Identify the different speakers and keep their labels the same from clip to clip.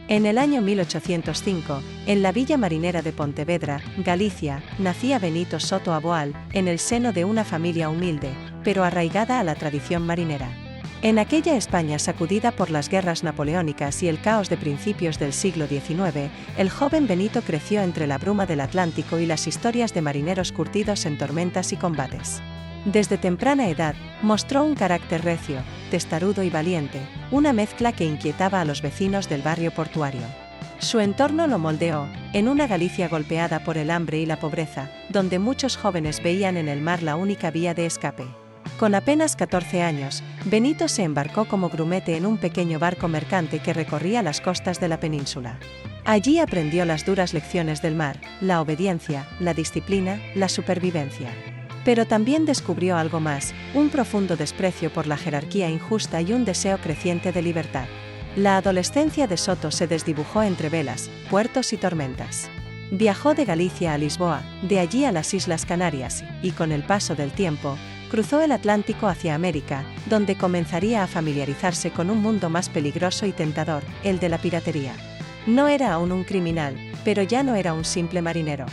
Speaker 1: En el año 1805, en la villa marinera de Pontevedra, Galicia, nacía Benito Soto Aboal, en el seno de una familia humilde, pero arraigada a la tradición marinera. En aquella España sacudida por las guerras napoleónicas y el caos de principios del siglo XIX, el joven Benito creció entre la bruma del Atlántico y las historias de marineros curtidos en tormentas y combates. Desde temprana edad, mostró un carácter recio, testarudo y valiente, una mezcla que inquietaba a los vecinos del barrio portuario. Su entorno lo moldeó, en una Galicia golpeada por el hambre y la pobreza, donde muchos jóvenes veían en el mar la única vía de escape. Con apenas 14 años, Benito se embarcó como grumete en un pequeño barco mercante que recorría las costas de la península. Allí aprendió las duras lecciones del mar, la obediencia, la disciplina, la supervivencia. Pero también descubrió algo más, un profundo desprecio por la jerarquía injusta y un deseo creciente de libertad. La adolescencia de Soto se desdibujó entre velas, puertos y tormentas. Viajó de Galicia a Lisboa, de allí a las Islas Canarias, y con el paso del tiempo, cruzó el Atlántico hacia América, donde comenzaría a familiarizarse con un mundo más peligroso y tentador, el de la piratería. No era aún un criminal, pero ya no era un simple marinero.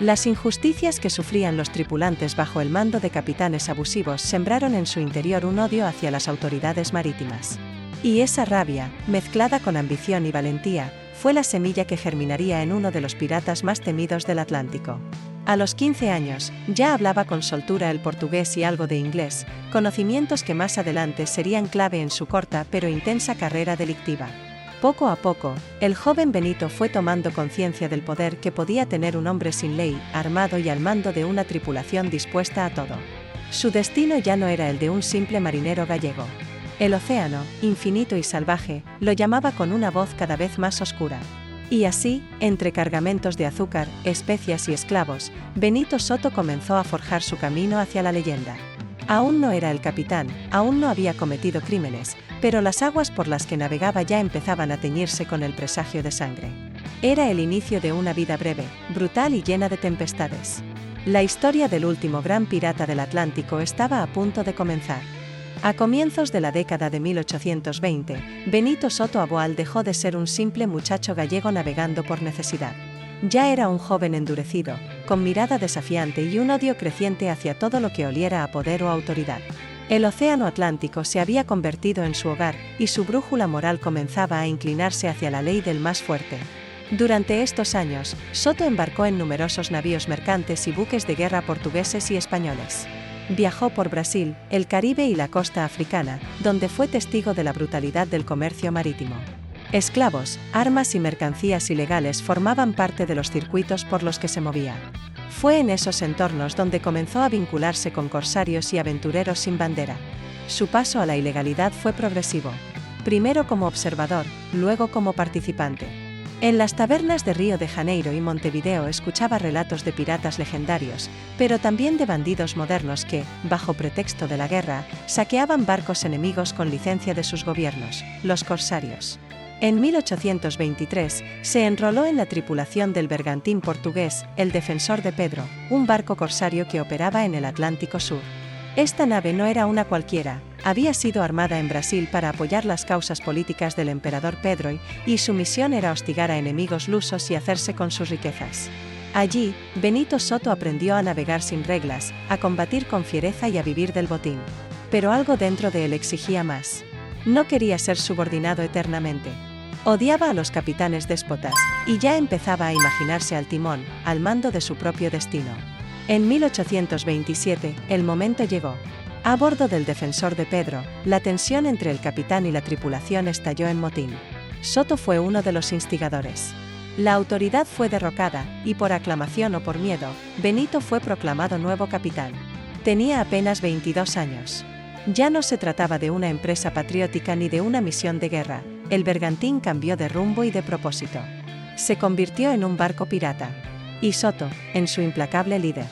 Speaker 1: Las injusticias que sufrían los tripulantes bajo el mando de capitanes abusivos sembraron en su interior un odio hacia las autoridades marítimas. Y esa rabia, mezclada con ambición y valentía, fue la semilla que germinaría en uno de los piratas más temidos del Atlántico. A los 15 años, ya hablaba con soltura el portugués y algo de inglés, conocimientos que más adelante serían clave en su corta pero intensa carrera delictiva. Poco a poco, el joven Benito fue tomando conciencia del poder que podía tener un hombre sin ley, armado y al mando de una tripulación dispuesta a todo. Su destino ya no era el de un simple marinero gallego. El océano, infinito y salvaje, lo llamaba con una voz cada vez más oscura. Y así, entre cargamentos de azúcar, especias y esclavos, Benito Soto comenzó a forjar su camino hacia la leyenda. Aún no era el capitán, aún no había cometido crímenes, pero las aguas por las que navegaba ya empezaban a teñirse con el presagio de sangre. Era el inicio de una vida breve, brutal y llena de tempestades. La historia del último gran pirata del Atlántico estaba a punto de comenzar. A comienzos de la década de 1820, Benito Soto Aboal dejó de ser un simple muchacho gallego navegando por necesidad. Ya era un joven endurecido, con mirada desafiante y un odio creciente hacia todo lo que oliera a poder o autoridad. El océano Atlántico se había convertido en su hogar, y su brújula moral comenzaba a inclinarse hacia la ley del más fuerte. Durante estos años, Soto embarcó en numerosos navíos mercantes y buques de guerra portugueses y españoles. Viajó por Brasil, el Caribe y la costa africana, donde fue testigo de la brutalidad del comercio marítimo. Esclavos, armas y mercancías ilegales formaban parte de los circuitos por los que se movía. Fue en esos entornos donde comenzó a vincularse con corsarios y aventureros sin bandera. Su paso a la ilegalidad fue progresivo. Primero como observador, luego como participante. En las tabernas de Río de Janeiro y Montevideo escuchaba relatos de piratas legendarios, pero también de bandidos modernos que, bajo pretexto de la guerra, saqueaban barcos enemigos con licencia de sus gobiernos, los corsarios. En 1823, se enroló en la tripulación del bergantín portugués, el Defensor de Pedro, un barco corsario que operaba en el Atlántico Sur. Esta nave no era una cualquiera, había sido armada en Brasil para apoyar las causas políticas del emperador Pedro y su misión era hostigar a enemigos lusos y hacerse con sus riquezas. Allí, Benito Soto aprendió a navegar sin reglas, a combatir con fiereza y a vivir del botín. Pero algo dentro de él exigía más. No quería ser subordinado eternamente. Odiaba a los capitanes déspotas, y ya empezaba a imaginarse al timón, al mando de su propio destino. En 1827, el momento llegó. A bordo del Defensor de Pedro, la tensión entre el capitán y la tripulación estalló en motín. Soto fue uno de los instigadores. La autoridad fue derrocada, y por aclamación o por miedo, Benito fue proclamado nuevo capitán. Tenía apenas 22 años. Ya no se trataba de una empresa patriótica ni de una misión de guerra, el bergantín cambió de rumbo y de propósito. Se convirtió en un barco pirata. Y Soto, en su implacable líder.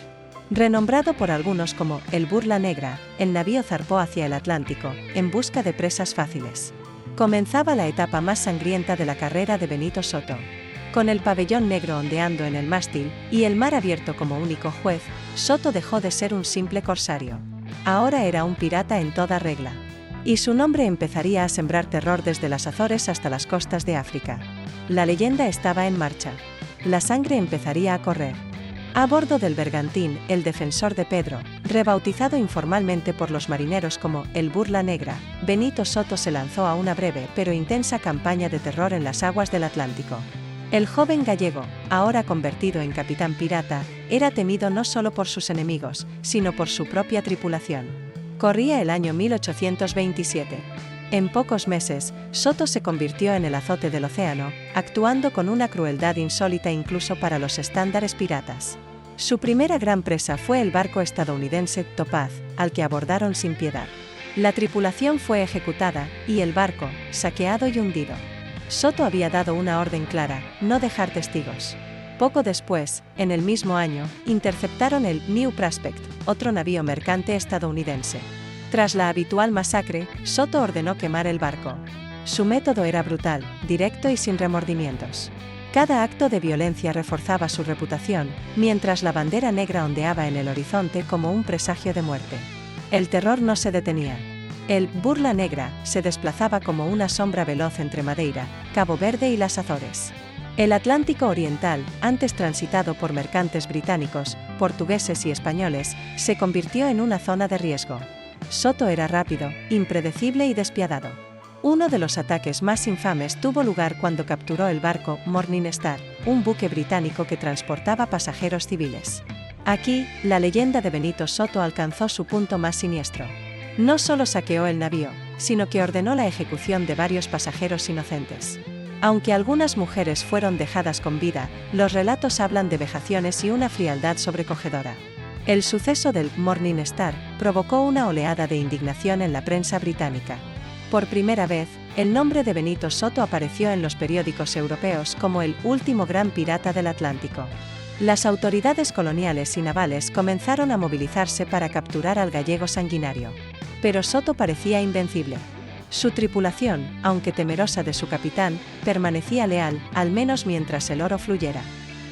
Speaker 1: Renombrado por algunos como el Burla Negra, el navío zarpó hacia el Atlántico, en busca de presas fáciles. Comenzaba la etapa más sangrienta de la carrera de Benito Soto. Con el pabellón negro ondeando en el mástil, y el mar abierto como único juez, Soto dejó de ser un simple corsario. Ahora era un pirata en toda regla. Y su nombre empezaría a sembrar terror desde las Azores hasta las costas de África. La leyenda estaba en marcha. La sangre empezaría a correr. A bordo del bergantín, el Defensor de Pedro, rebautizado informalmente por los marineros como el Burla Negra, Benito Soto se lanzó a una breve pero intensa campaña de terror en las aguas del Atlántico. El joven gallego, ahora convertido en capitán pirata, era temido no solo por sus enemigos, sino por su propia tripulación. Corría el año 1827. En pocos meses, Soto se convirtió en el azote del océano, actuando con una crueldad insólita incluso para los estándares piratas. Su primera gran presa fue el barco estadounidense Topaz, al que abordaron sin piedad. La tripulación fue ejecutada, y el barco, saqueado y hundido. Soto había dado una orden clara: no dejar testigos. Poco después, en el mismo año, interceptaron el New Prospect, otro navío mercante estadounidense. Tras la habitual masacre, Soto ordenó quemar el barco. Su método era brutal, directo y sin remordimientos. Cada acto de violencia reforzaba su reputación, mientras la bandera negra ondeaba en el horizonte como un presagio de muerte. El terror no se detenía. El Burla Negra se desplazaba como una sombra veloz entre Madeira, Cabo Verde y las Azores. El Atlántico Oriental, antes transitado por mercantes británicos, portugueses y españoles, se convirtió en una zona de riesgo. Soto era rápido, impredecible y despiadado. Uno de los ataques más infames tuvo lugar cuando capturó el barco Morning Star, un buque británico que transportaba pasajeros civiles. Aquí, la leyenda de Benito Soto alcanzó su punto más siniestro. No solo saqueó el navío, sino que ordenó la ejecución de varios pasajeros inocentes. Aunque algunas mujeres fueron dejadas con vida, los relatos hablan de vejaciones y una frialdad sobrecogedora. El suceso del Morning Star provocó una oleada de indignación en la prensa británica. Por primera vez, el nombre de Benito Soto apareció en los periódicos europeos como el último gran pirata del Atlántico. Las autoridades coloniales y navales comenzaron a movilizarse para capturar al gallego sanguinario. Pero Soto parecía invencible. Su tripulación, aunque temerosa de su capitán, permanecía leal, al menos mientras el oro fluyera.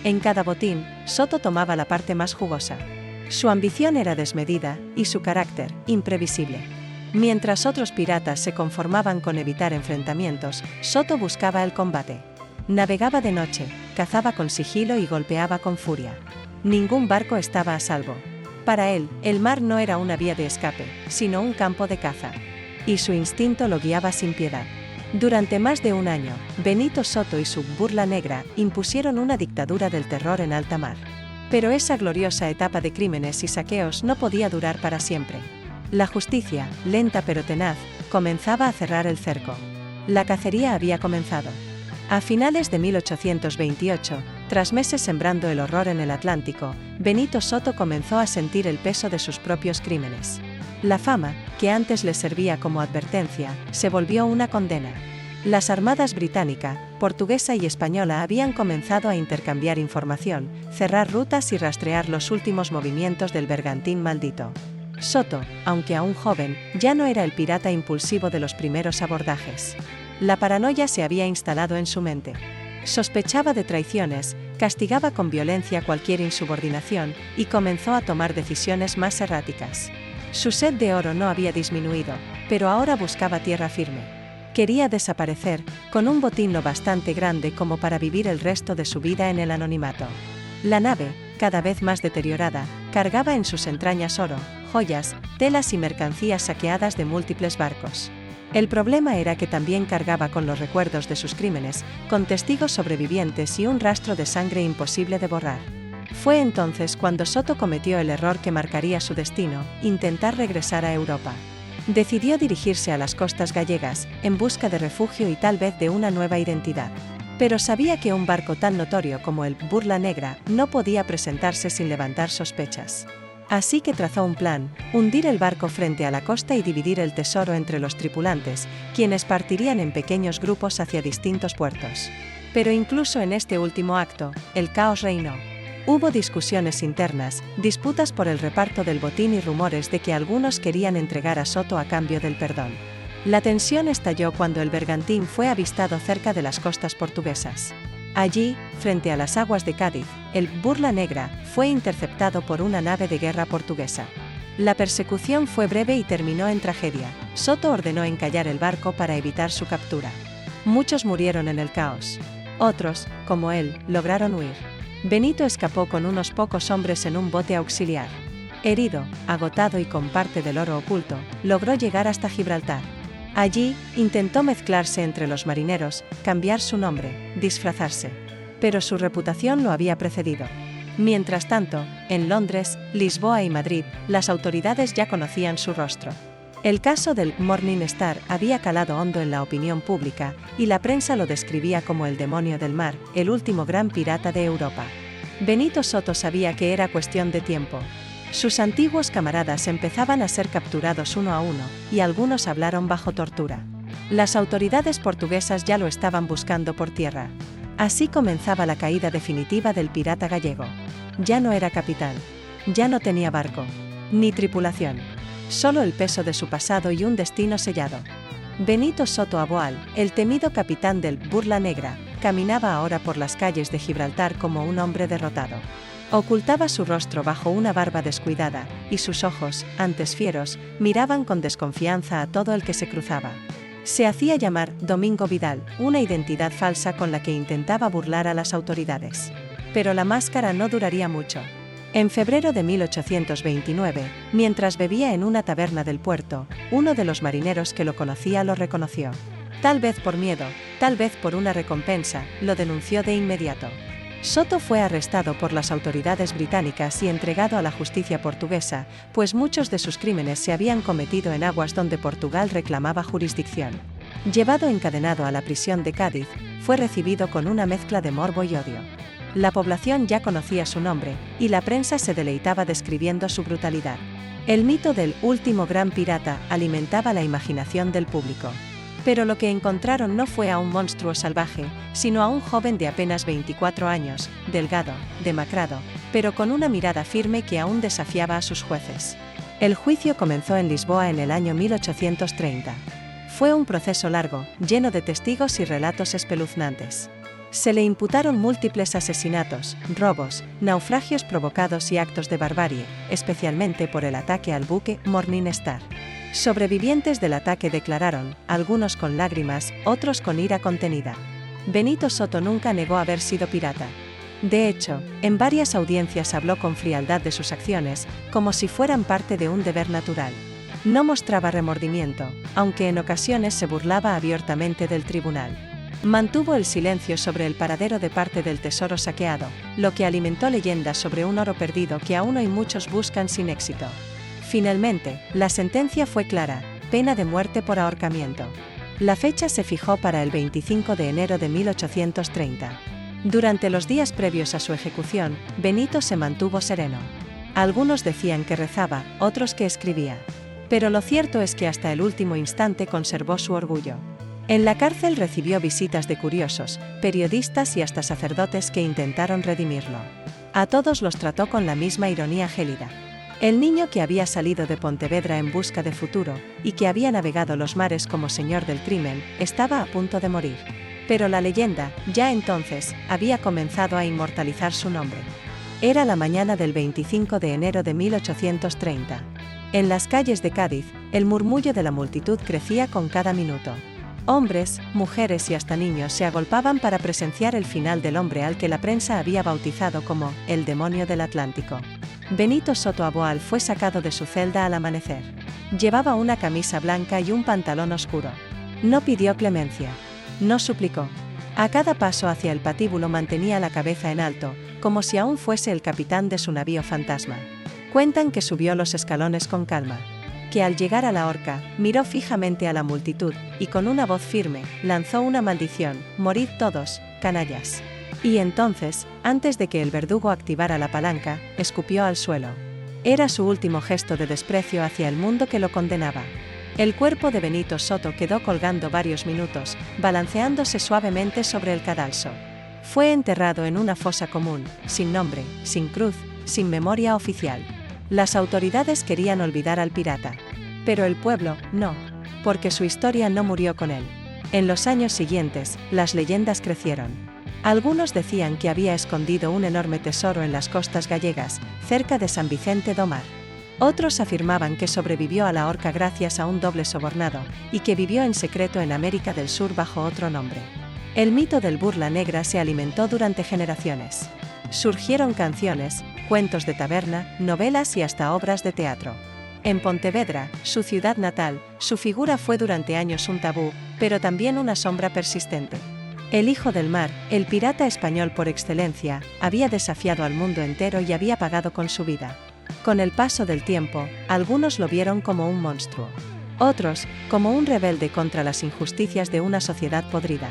Speaker 1: En cada botín, Soto tomaba la parte más jugosa. Su ambición era desmedida, y su carácter, imprevisible. Mientras otros piratas se conformaban con evitar enfrentamientos, Soto buscaba el combate. Navegaba de noche, cazaba con sigilo y golpeaba con furia. Ningún barco estaba a salvo. Para él, el mar no era una vía de escape, sino un campo de caza. Y su instinto lo guiaba sin piedad. Durante más de un año, Benito Soto y su Burla Negra impusieron una dictadura del terror en alta mar. Pero esa gloriosa etapa de crímenes y saqueos no podía durar para siempre. La justicia, lenta pero tenaz, comenzaba a cerrar el cerco. La cacería había comenzado. A finales de 1828, tras meses sembrando el horror en el Atlántico, Benito Soto comenzó a sentir el peso de sus propios crímenes. La fama, que antes le servía como advertencia, se volvió una condena. Las armadas británica, portuguesa y española habían comenzado a intercambiar información, cerrar rutas y rastrear los últimos movimientos del bergantín maldito. Soto, aunque aún joven, ya no era el pirata impulsivo de los primeros abordajes. La paranoia se había instalado en su mente. Sospechaba de traiciones, castigaba con violencia cualquier insubordinación, y comenzó a tomar decisiones más erráticas. Su sed de oro no había disminuido, pero ahora buscaba tierra firme. Quería desaparecer, con un botín lo bastante grande como para vivir el resto de su vida en el anonimato. La nave, cada vez más deteriorada, cargaba en sus entrañas oro, joyas, telas y mercancías saqueadas de múltiples barcos. El problema era que también cargaba con los recuerdos de sus crímenes, con testigos sobrevivientes y un rastro de sangre imposible de borrar. Fue entonces cuando Soto cometió el error que marcaría su destino: intentar regresar a Europa. Decidió dirigirse a las costas gallegas, en busca de refugio y tal vez de una nueva identidad. Pero sabía que un barco tan notorio como el Burla Negra no podía presentarse sin levantar sospechas. Así que trazó un plan: hundir el barco frente a la costa y dividir el tesoro entre los tripulantes, quienes partirían en pequeños grupos hacia distintos puertos. Pero incluso en este último acto, el caos reinó. Hubo discusiones internas, disputas por el reparto del botín y rumores de que algunos querían entregar a Soto a cambio del perdón. La tensión estalló cuando el bergantín fue avistado cerca de las costas portuguesas. Allí, frente a las aguas de Cádiz, el Burla Negra fue interceptado por una nave de guerra portuguesa. La persecución fue breve y terminó en tragedia. Soto ordenó encallar el barco para evitar su captura. Muchos murieron en el caos. Otros, como él, lograron huir. Benito escapó con unos pocos hombres en un bote auxiliar. Herido, agotado y con parte del oro oculto, logró llegar hasta Gibraltar. Allí, intentó mezclarse entre los marineros, cambiar su nombre, disfrazarse. Pero su reputación lo había precedido. Mientras tanto, en Londres, Lisboa y Madrid, las autoridades ya conocían su rostro. El caso del Morning Star había calado hondo en la opinión pública, y la prensa lo describía como el demonio del mar, el último gran pirata de Europa. Benito Soto sabía que era cuestión de tiempo. Sus antiguos camaradas empezaban a ser capturados uno a uno, y algunos hablaron bajo tortura. Las autoridades portuguesas ya lo estaban buscando por tierra. Así comenzaba la caída definitiva del pirata gallego. Ya no era capitán. Ya no tenía barco. Ni tripulación. Solo el peso de su pasado y un destino sellado. Benito Soto Aboal, el temido capitán del Burla Negra, caminaba ahora por las calles de Gibraltar como un hombre derrotado. Ocultaba su rostro bajo una barba descuidada, y sus ojos, antes fieros, miraban con desconfianza a todo el que se cruzaba. Se hacía llamar Domingo Vidal, una identidad falsa con la que intentaba burlar a las autoridades. Pero la máscara no duraría mucho. En febrero de 1829, mientras bebía en una taberna del puerto, uno de los marineros que lo conocía lo reconoció. Tal vez por miedo, tal vez por una recompensa, lo denunció de inmediato. Soto fue arrestado por las autoridades británicas y entregado a la justicia portuguesa, pues muchos de sus crímenes se habían cometido en aguas donde Portugal reclamaba jurisdicción. Llevado encadenado a la prisión de Cádiz, fue recibido con una mezcla de morbo y odio. La población ya conocía su nombre, y la prensa se deleitaba describiendo su brutalidad. El mito del último gran pirata alimentaba la imaginación del público. Pero lo que encontraron no fue a un monstruo salvaje, sino a un joven de apenas 24 años, delgado, demacrado, pero con una mirada firme que aún desafiaba a sus jueces. El juicio comenzó en Lisboa en el año 1830. Fue un proceso largo, lleno de testigos y relatos espeluznantes. Se le imputaron múltiples asesinatos, robos, naufragios provocados y actos de barbarie, especialmente por el ataque al buque Morning Star. Sobrevivientes del ataque declararon, algunos con lágrimas, otros con ira contenida. Benito Soto nunca negó haber sido pirata. De hecho, en varias audiencias habló con frialdad de sus acciones, como si fueran parte de un deber natural. No mostraba remordimiento, aunque en ocasiones se burlaba abiertamente del tribunal. Mantuvo el silencio sobre el paradero de parte del tesoro saqueado, lo que alimentó leyendas sobre un oro perdido que aún hoy muchos buscan sin éxito. Finalmente, la sentencia fue clara: pena de muerte por ahorcamiento. La fecha se fijó para el 25 de enero de 1830. Durante los días previos a su ejecución, Benito se mantuvo sereno. Algunos decían que rezaba, otros que escribía. Pero lo cierto es que hasta el último instante conservó su orgullo. En la cárcel recibió visitas de curiosos, periodistas y hasta sacerdotes que intentaron redimirlo. A todos los trató con la misma ironía gélida. El niño que había salido de Pontevedra en busca de futuro, y que había navegado los mares como señor del crimen, estaba a punto de morir. Pero la leyenda, ya entonces, había comenzado a inmortalizar su nombre. Era la mañana del 25 de enero de 1830. En las calles de Cádiz, el murmullo de la multitud crecía con cada minuto. Hombres, mujeres y hasta niños se agolpaban para presenciar el final del hombre al que la prensa había bautizado como el demonio del Atlántico. Benito Soto Aboal fue sacado de su celda al amanecer. Llevaba una camisa blanca y un pantalón oscuro. No pidió clemencia. No suplicó. A cada paso hacia el patíbulo mantenía la cabeza en alto, como si aún fuese el capitán de su navío fantasma. Cuentan que subió los escalones con calma. Que al llegar a la horca, miró fijamente a la multitud, y con una voz firme, lanzó una maldición: «Morid todos, canallas». Y entonces, antes de que el verdugo activara la palanca, escupió al suelo. Era su último gesto de desprecio hacia el mundo que lo condenaba. El cuerpo de Benito Soto quedó colgando varios minutos, balanceándose suavemente sobre el cadalso. Fue enterrado en una fosa común, sin nombre, sin cruz, sin memoria oficial. Las autoridades querían olvidar al pirata. Pero el pueblo, no. Porque su historia no murió con él. En los años siguientes, las leyendas crecieron. Algunos decían que había escondido un enorme tesoro en las costas gallegas, cerca de San Vicente do Mar. Otros afirmaban que sobrevivió a la horca gracias a un doble sobornado, y que vivió en secreto en América del Sur bajo otro nombre. El mito del Burla Negra se alimentó durante generaciones. Surgieron canciones, cuentos de taberna, novelas y hasta obras de teatro. En Pontevedra, su ciudad natal, su figura fue durante años un tabú, pero también una sombra persistente. El hijo del mar, el pirata español por excelencia, había desafiado al mundo entero y había pagado con su vida. Con el paso del tiempo, algunos lo vieron como un monstruo. Otros, como un rebelde contra las injusticias de una sociedad podrida.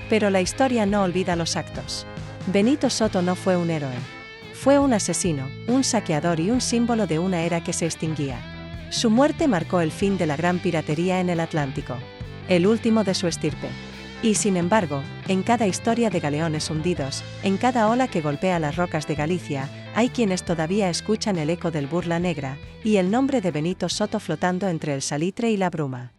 Speaker 1: Pero la historia no olvida los actos. Benito Soto no fue un héroe. Fue un asesino, un saqueador y un símbolo de una era que se extinguía. Su muerte marcó el fin de la gran piratería en el Atlántico. El último de su estirpe. Y sin embargo, en cada historia de galeones hundidos, en cada ola que golpea las rocas de Galicia, hay quienes todavía escuchan el eco del Burla Negra, y el nombre de Benito Soto flotando entre el salitre y la bruma.